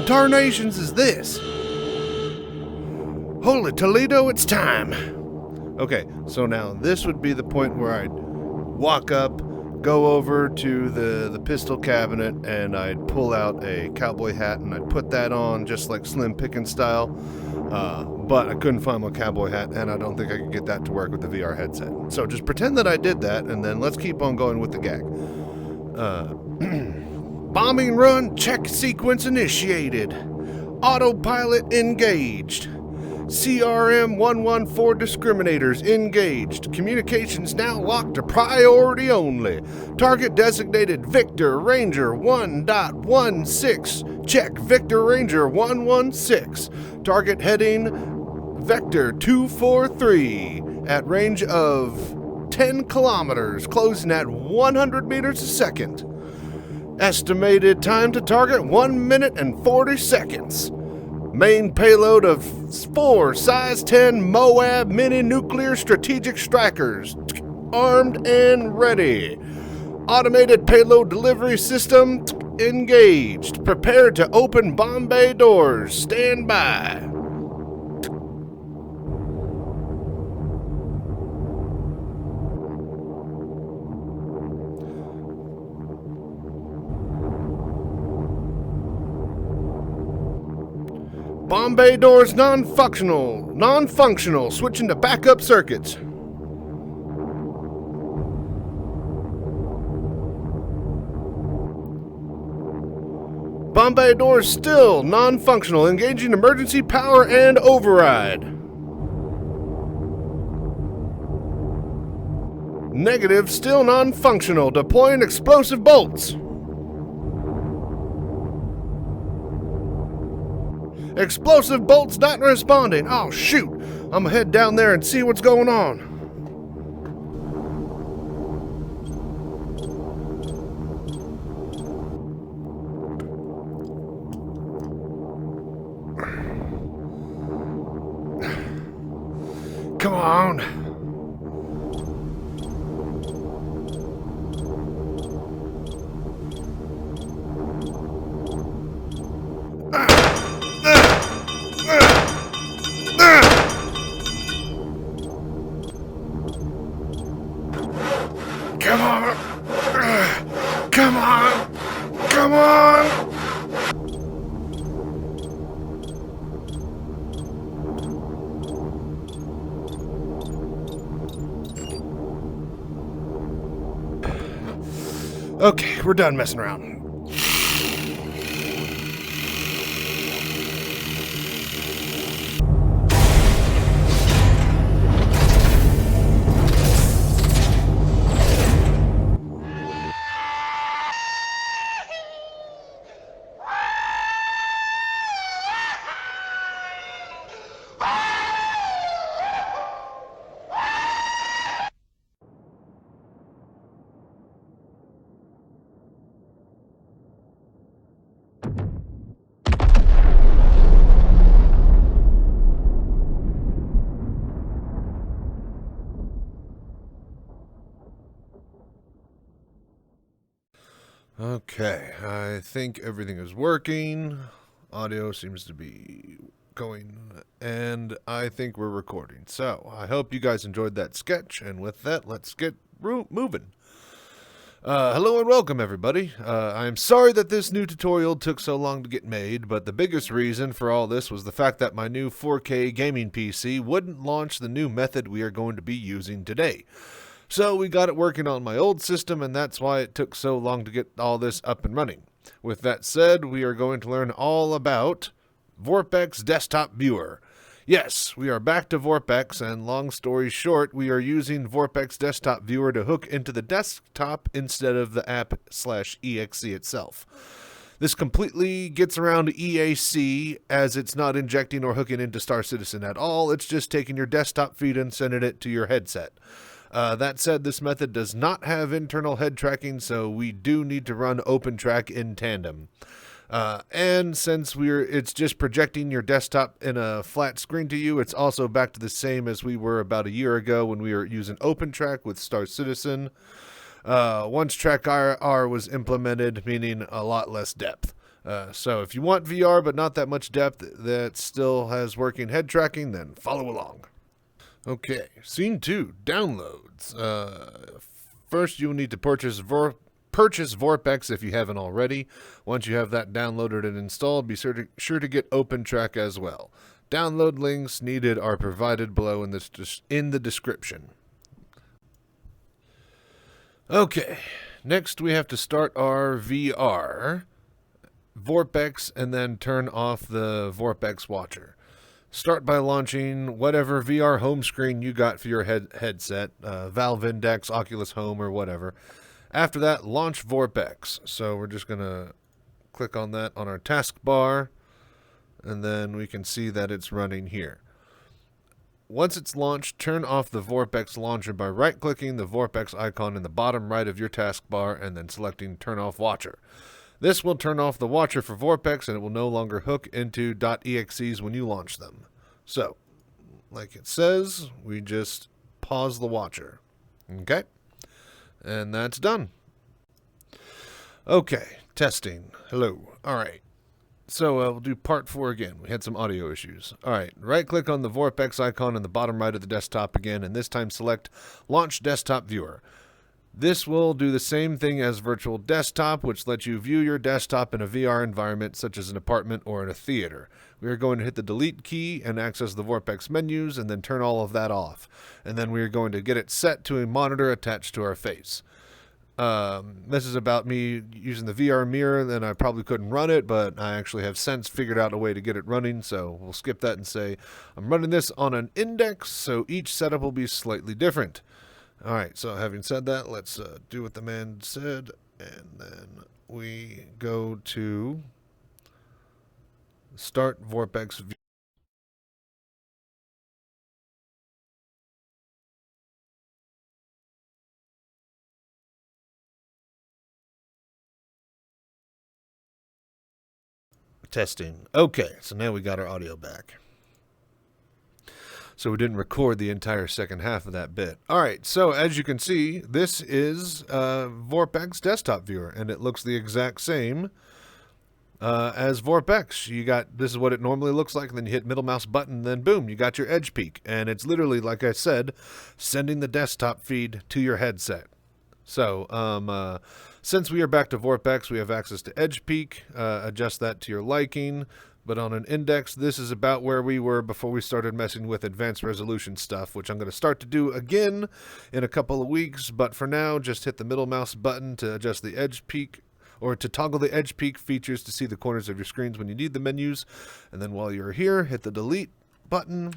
in tarnations is this? Holy Toledo, it's time. Okay, so now this would be the point where I'd walk up, go over to the pistol cabinet, and I'd pull out a cowboy hat and I'd put that on just like Slim Pickens style. But I couldn't find my cowboy hat, and I don't think I could get that to work with the VR headset. So just pretend that I did that, and then let's keep on going with the gag. Bombing run check sequence initiated. Autopilot engaged. CRM 114 discriminators engaged. Communications now locked to priority only. Target designated Victor Ranger 1.16. Check Victor Ranger 116. Target heading Vector 243 at range of 10 kilometers, closing at 100 meters a second. Estimated time to target 1 minute and 40 seconds. Main payload of 4 size 10 Moab mini nuclear strategic strikers, armed and ready. Automated payload delivery system engaged. Prepared to open bomb bay doors. Stand by. Bomb bay doors non-functional, switching to backup circuits. Bomb bay doors still non-functional, engaging emergency power and override. Negative, still non-functional, deploying explosive bolts. Explosive bolts not responding. Oh, shoot. I'm gonna head down there and see what's going on. Come on. Come on! Come on! Come on! Okay, we're done messing around. Okay, I think everything is working. Audio seems to be going, and I think we're recording. So, I hope you guys enjoyed that sketch, and with that, let's get moving. Hello and welcome, everybody. I'm sorry that this new tutorial took so long to get made, but the biggest reason for all this was the fact that my new 4K gaming PC wouldn't launch the new method we are going to be using today. So we got it working on my old system, and that's why it took so long to get all this up and running. With that said, we are going to learn all about VorpX Desktop Viewer. Yes, we are back to VorpX, and long story short, we are using VorpX Desktop Viewer to hook into the desktop instead of the app/EXC itself. This completely gets around EAC, as it's not injecting or hooking into Star Citizen at all. It's just taking your desktop feed and sending it to your headset. That said, this method does not have internal head tracking, so we do need to run Opentrack in tandem. And since it's just projecting your desktop in a flat screen to you, it's also back to the same as we were about a year ago when we were using Opentrack with Star Citizen. Once Track R was implemented, meaning a lot less depth. So if you want VR but not that much depth that still has working head tracking, then follow along. Okay, scene 2, downloads. First, you will need to purchase VorpX if you haven't already. Once you have that downloaded and installed, be sure to get Opentrack as well. Download links needed are provided below in the description. Okay, next we have to start our VR, VorpX, and then turn off the VorpX watcher. Start by launching whatever VR home screen you got for your headset, Valve Index, Oculus Home, or whatever. After that, launch VorpX. So we're just going to click on that on our taskbar, and then we can see that it's running here. Once it's launched, turn off the VorpX launcher by right-clicking the VorpX icon in the bottom right of your taskbar and then selecting Turn Off Watcher. This will turn off the watcher for VorpX, and it will no longer hook into .exes when you launch them. So, like it says, we just pause the watcher. Okay? And that's done. Okay, testing. Hello. All right. So we'll do part 4 again. We had some audio issues. All right, right-click on the VorpX icon in the bottom right of the desktop again, and this time select Launch Desktop Viewer. This will do the same thing as Virtual Desktop, which lets you view your desktop in a VR environment, such as an apartment or in a theater. We are going to hit the Delete key and access the VorpX menus, and then turn all of that off. And then we are going to get it set to a monitor attached to our face. This is about me using the VR mirror, then I probably couldn't run it, but I actually have since figured out a way to get it running, so we'll skip that and say I'm running this on an index, so each setup will be slightly different. Alright, so having said that, let's do what the man said, and then we go to Start VorpX View. Testing. Okay, so now we got our audio back. So we didn't record the entire second half of that bit. All right, so as you can see, this is VorpX Desktop Viewer, and it looks the exact same as VorpX. This is what it normally looks like, and then you hit middle mouse button, and then boom, you got your edge peak. And it's literally, like I said, sending the desktop feed to your headset. So since we are back to VorpX, we have access to edge peak, adjust that to your liking. But on an index, this is about where we were before we started messing with advanced resolution stuff, which I'm going to start to do again in a couple of weeks. But for now, just hit the middle mouse button to adjust the edge peak, or to toggle the edge peak features to see the corners of your screens when you need the menus. And then while you're here, hit the delete button.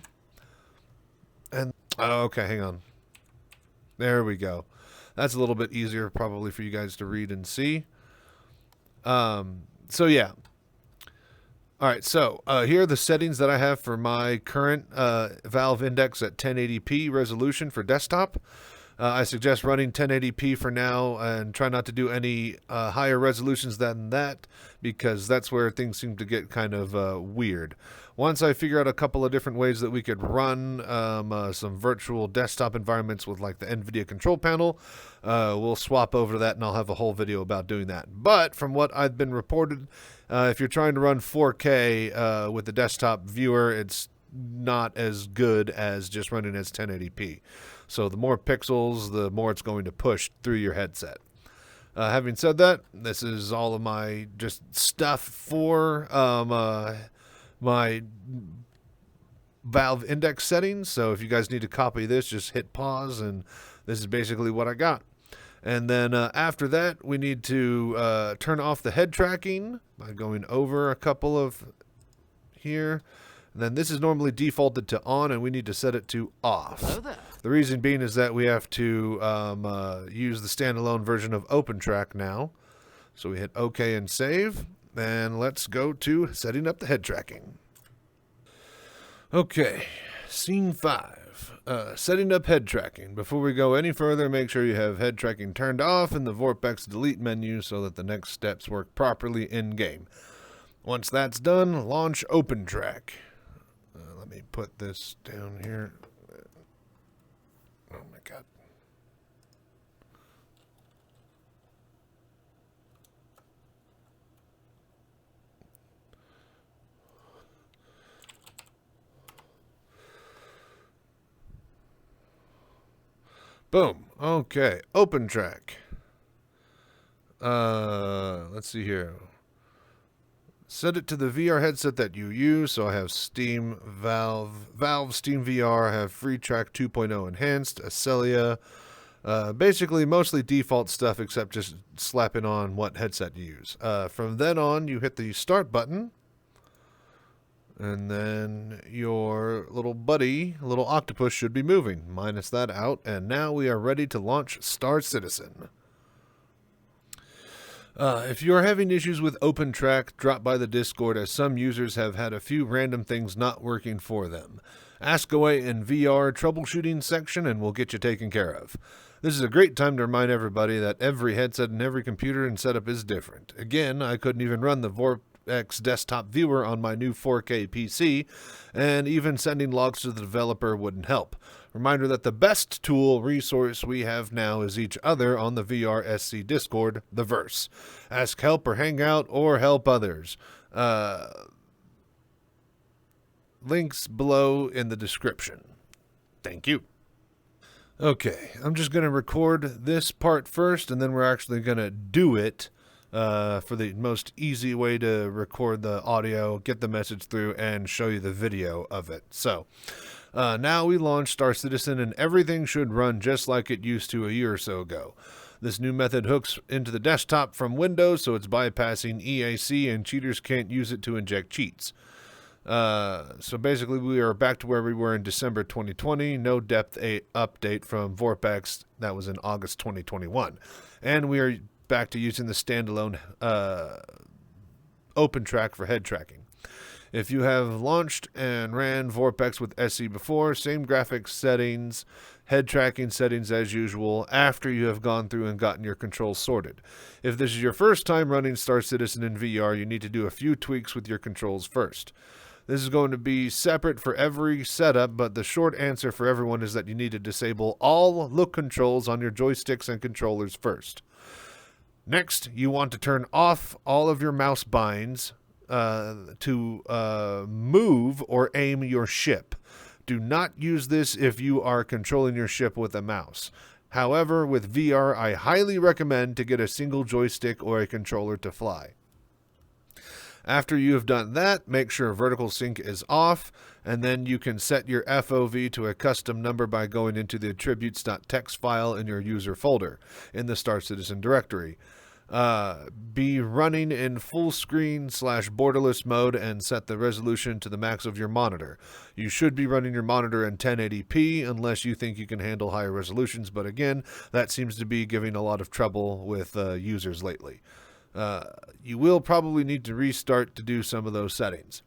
And okay, hang on. There we go. That's a little bit easier probably for you guys to read and see. So yeah. All right, so here are the settings that I have for my current Valve Index at 1080p resolution for desktop. I suggest running 1080p for now and try not to do any higher resolutions than that, because that's where things seem to get kind of weird. Once I figure out a couple of different ways that we could run some virtual desktop environments with like the NVIDIA control panel, we'll swap over to that, and I'll have a whole video about doing that. But from what I've been reported, if you're trying to run 4K with the desktop viewer, it's not as good as just running as 1080p. So the more pixels, the more it's going to push through your headset. Having said that, this is all of my just stuff for my Valve Index settings. So if you guys need to copy this, just hit pause, and this is basically what I got. And then after that, we need to turn off the head tracking by going over a couple of here. And then this is normally defaulted to on, and we need to set it to off. Hello there. The reason being is that we have to use the standalone version of Opentrack now. So we hit OK and save. And let's go to setting up the head tracking. Okay, scene 5. Setting up head tracking. Before we go any further, make sure you have head tracking turned off in the VorpX delete menu so that the next steps work properly in-game. Once that's done, launch Opentrack. Let me put this down here. Oh my god. Boom. Okay. Opentrack. Let's see here. Set it to the VR headset that you use. So I have Steam, Valve Steam VR. I have FreeTrack 2.0 Enhanced, Acelia. Basically, mostly default stuff except just slapping on what headset you use. From then on, you hit the start button. And then your little buddy, little octopus, should be moving. Minus that out. And now we are ready to launch Star Citizen. If you are having issues with Opentrack, drop by the Discord, as some users have had a few random things not working for them. Ask away in VR troubleshooting section and we'll get you taken care of. This is a great time to remind everybody that every headset and every computer and setup is different. Again, I couldn't even run the VorpX desktop viewer on my new 4K PC, and even sending logs to the developer wouldn't help. Reminder that the best tool resource we have now is each other on the VRSC Discord, the Verse. Ask help or hang out or help others. Links below in the description. Thank you. Okay, I'm just going to record this part first, and then we're actually going to do it for the most easy way to record the audio, get the message through, and show you the video of it. So, now we launched Star Citizen, and everything should run just like it used to a year or so ago. This new method hooks into the desktop from Windows, so it's bypassing EAC, and cheaters can't use it to inject cheats. So basically, we are back to where we were in December 2020. No depth update from VorpX. That was in August 2021. And we are back to using the standalone Opentrack for head tracking. If you have launched and ran VorpX with SE before, same graphics settings, head tracking settings as usual after you have gone through and gotten your controls sorted. If this is your first time running Star Citizen in VR, you need to do a few tweaks with your controls first. This is going to be separate for every setup, but the short answer for everyone is that you need to disable all look controls on your joysticks and controllers first. Next, you want to turn off all of your mouse binds to move or aim your ship. Do not use this if you are controlling your ship with a mouse. However, with VR, I highly recommend to get a single joystick or a controller to fly. After you have done that, make sure vertical sync is off, and then you can set your FOV to a custom number by going into the attributes.txt file in your user folder in the Star Citizen directory. Be running in full screen / borderless mode and set the resolution to the max of your monitor. You should be running your monitor in 1080p unless you think you can handle higher resolutions, but again, that seems to be giving a lot of trouble with users lately. You will probably need to restart to do some of those settings.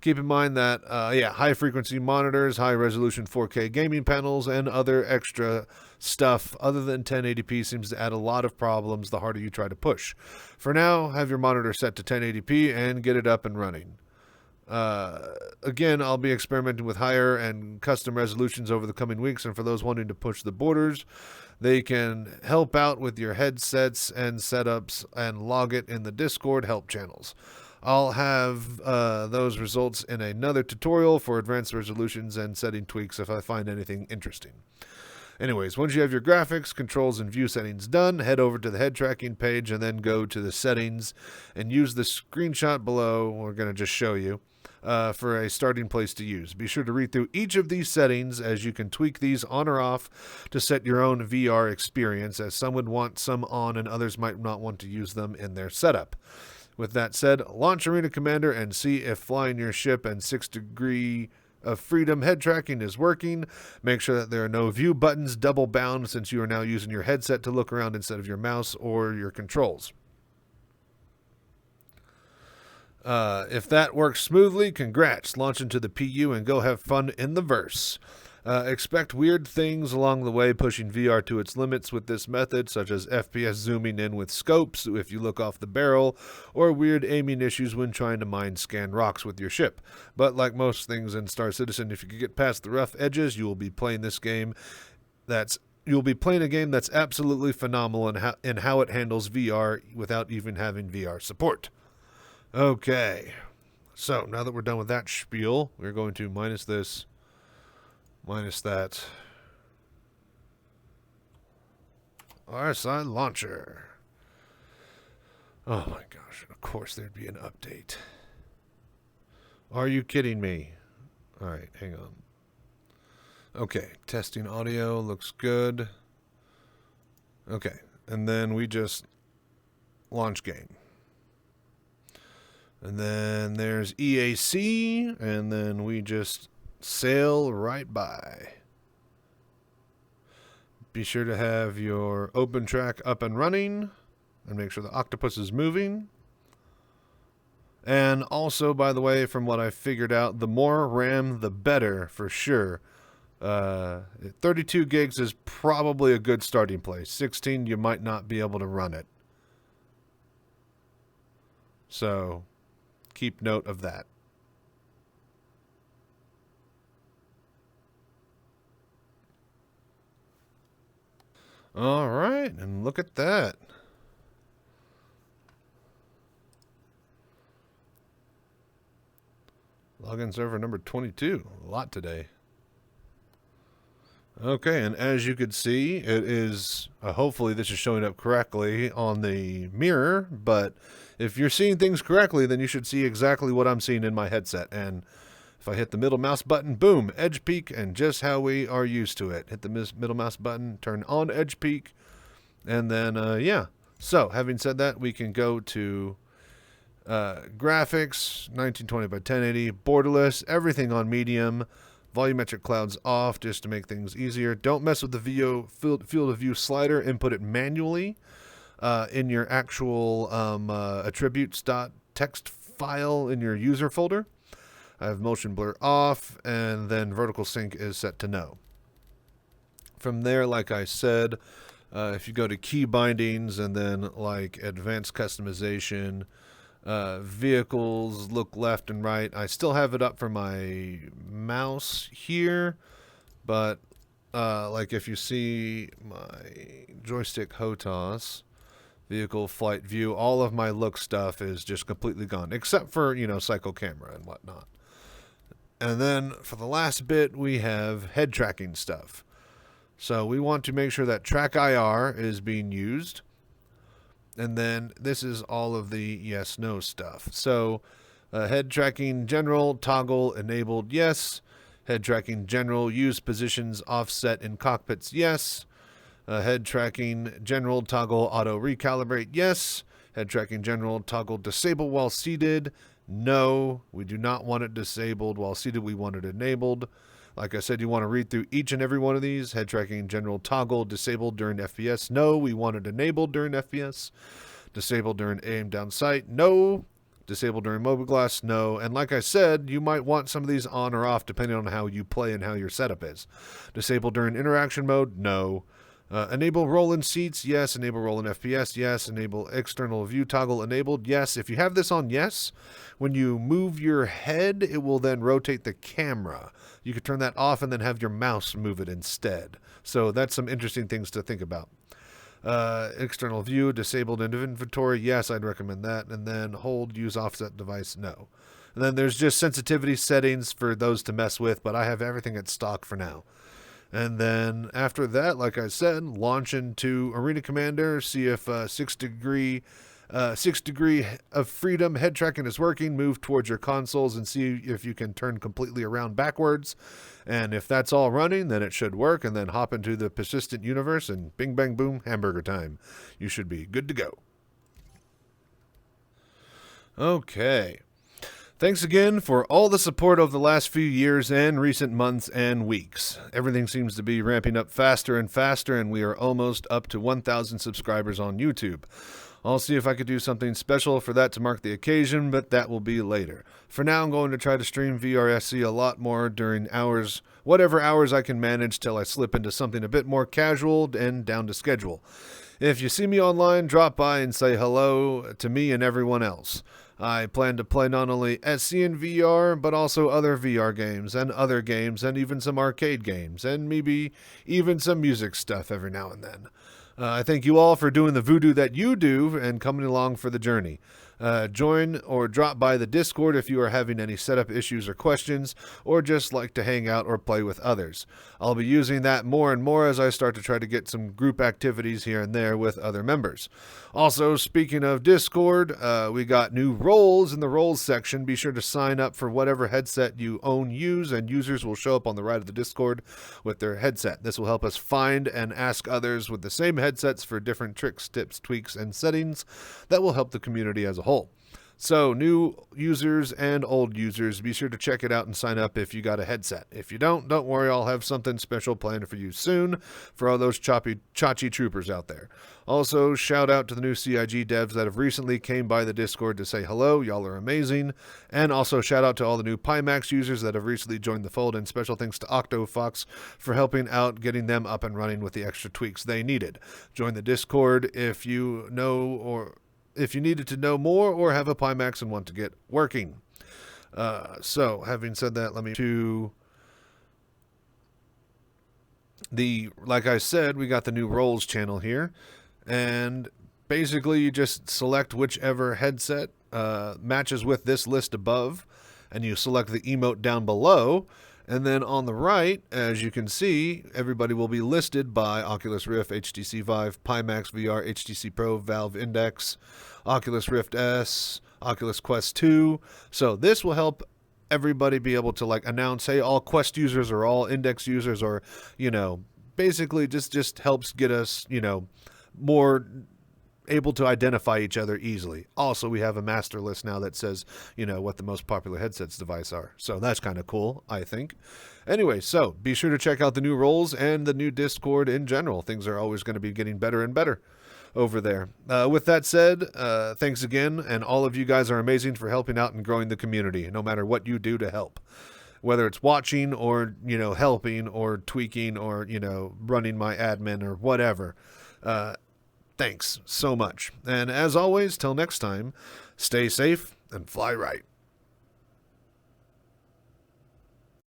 Keep in mind that, high-frequency monitors, high-resolution 4K gaming panels, and other extra stuff other than 1080p seems to add a lot of problems the harder you try to push. For now, have your monitor set to 1080p and get it up and running. Again, I'll be experimenting with higher and custom resolutions over the coming weeks, and for those wanting to push the borders, they can help out with your headsets and setups and log it in the Discord help channels. I'll have those results in another tutorial for advanced resolutions and setting tweaks if I find anything interesting. Anyways, once you have your graphics, controls, and view settings done, head over to the head tracking page and then go to the settings and use the screenshot below, we're going to just show you, for a starting place to use. Be sure to read through each of these settings as you can tweak these on or off to set your own VR experience, as some would want some on and others might not want to use them in their setup. With that said, launch Arena Commander and see if flying your ship and 6 degree of freedom head tracking is working. Make sure that there are no view buttons double bound, since you are now using your headset to look around instead of your mouse or your controls. If that works smoothly, congrats. Launch into the PU and go have fun in the verse. Expect weird things along the way, pushing VR to its limits with this method, such as FPS zooming in with scopes if you look off the barrel, or weird aiming issues when trying to mine scan rocks with your ship. But like most things in Star Citizen, if you can get past the rough edges, you will be playing a game that's absolutely phenomenal in how it handles VR without even having VR support. Okay, so now that we're done with that spiel, we're going to minus this, minus that, RSI launcher. Oh my gosh, of course there'd be an update. Are you kidding me? Alright, hang on. Okay, testing audio looks good. Okay, and then we just launch game. And then there's EAC, and then we just sail right by. Be sure to have your Opentrack up and running, and make sure the octopus is moving. And also, by the way, from what I figured out, the more RAM, the better, for sure. 32 gigs is probably a good starting place. 16, you might not be able to run it. So, keep note of that. All right, and look at that. Login server number 22. A lot today. Okay, and as you can see, it is, hopefully this is showing up correctly on the mirror, but if you're seeing things correctly, then you should see exactly what I'm seeing in my headset. And if I hit the middle mouse button, boom, edge peak, and just how we are used to it. Hit the middle mouse button, turn on edge peak, and then, yeah. So, having said that, we can go to graphics, 1920 by 1080, borderless, everything on medium, volumetric clouds off just to make things easier. Don't mess with the field of view slider. Input it manually in your actual attributes.txt file in your user folder. I have motion blur off, and then vertical sync is set to no. From there, like I said, if you go to key bindings and then like advanced customization, vehicles, look left and right. I still have it up for my mouse here, but like if you see my joystick HOTAS, vehicle, flight, view, all of my look stuff is just completely gone, except for, you know, cycle camera and whatnot. And then for the last bit, we have head tracking stuff. So we want to make sure that track IR is being used. And then this is all of the yes, no stuff. So head tracking general, toggle enabled, yes. Head tracking general, use positions offset in cockpits, yes. Head tracking general, toggle auto recalibrate, yes. Head tracking general, toggle disable while seated, no. We do not want it disabled while seated. We want it enabled. Like I said, you want to read through each and every one of these. Head tracking general toggle disabled during FPS. No. We want it enabled during FPS. Disabled during aim down sight. No. Disabled during mobile glass. No. And like I said, you might want some of these on or off depending on how you play and how your setup is. Disabled during interaction mode. No. Enable roll in seats, yes. Enable roll in FPS, yes. Enable external view toggle enabled, yes. If you have this on yes, when you move your head, it will then rotate the camera. You could turn that off and then have your mouse move it instead. So that's some interesting things to think about. External view, disabled in inventory, yes, I'd recommend that. And then hold, use offset device, no. And then there's just sensitivity settings for those to mess with, but I have everything at stock for now. And then after that, like I said, launch into Arena Commander, see if 6 degree of freedom head tracking is working. Move towards your consoles and see if you can turn completely around backwards. And if that's all running, then it should work. And then hop into the persistent universe and bing, bang, boom, hamburger time. You should be good to go. Okay. Thanks again for all the support over the last few years and recent months and weeks. Everything seems to be ramping up faster and faster, and we are almost up to 1,000 subscribers on YouTube. I'll see if I could do something special for that to mark the occasion, but that will be later. For now, I'm going to try to stream VRSC a lot more during hours, whatever hours I can manage till I slip into something a bit more casual and down to schedule. If you see me online, drop by and say hello to me and everyone else. I plan to play not only SC and VR, but also other VR games and even some arcade games, and maybe even some music stuff every now and then. I thank you all for doing the voodoo that you do and coming along for the journey. Join or drop by the Discord if you are having any setup issues or questions, or just like to hang out or play with others. I'll be using that more and more as I start to try to get some group activities here and there with other members. Also, speaking of Discord, we got new roles in the roles section. Be sure to sign up for whatever headset you use, and users will show up on the right of the Discord with their headset. This will help us find and ask others with the same headsets for different tricks, tips, tweaks, and settings that will help the community as a whole. So, new users and old users, be sure to check it out and sign up if you got a headset. If you don't worry, I'll have something special planned for you soon for all those Chachi troopers out there. Also, shout out to the new CIG devs that have recently came by the Discord to say hello. Y'all are amazing. And also, shout out to all the new Pimax users that have recently joined the fold, and special thanks to OctoFox for helping out getting them up and running with the extra tweaks they needed. Join the Discord if you needed to know more or have a Pimax and want to get working. So, having said that, let me to like I said, we got the new roles channel here, and basically you just select whichever headset matches with this list above, and you select the emote down below. And then on the right, as you can see, everybody will be listed by Oculus Rift, HTC Vive, Pimax VR, HTC Pro, Valve Index, Oculus Rift S, Oculus Quest 2. So this will help everybody be able to like announce, hey, all Quest users or all Index users, or, basically just helps get us, more able to identify each other easily. Also, we have a master list now that says, what the most popular headsets device are. So that's kind of cool, I think. Anyway, so be sure to check out the new roles and the new Discord in general. Things are always going to be getting better and better over there. With that said, thanks again, and all of you guys are amazing for helping out and growing the community, no matter what you do to help. Whether it's watching or, helping or tweaking or, running my admin or whatever. Thanks so much. And as always, till next time, stay safe and fly right.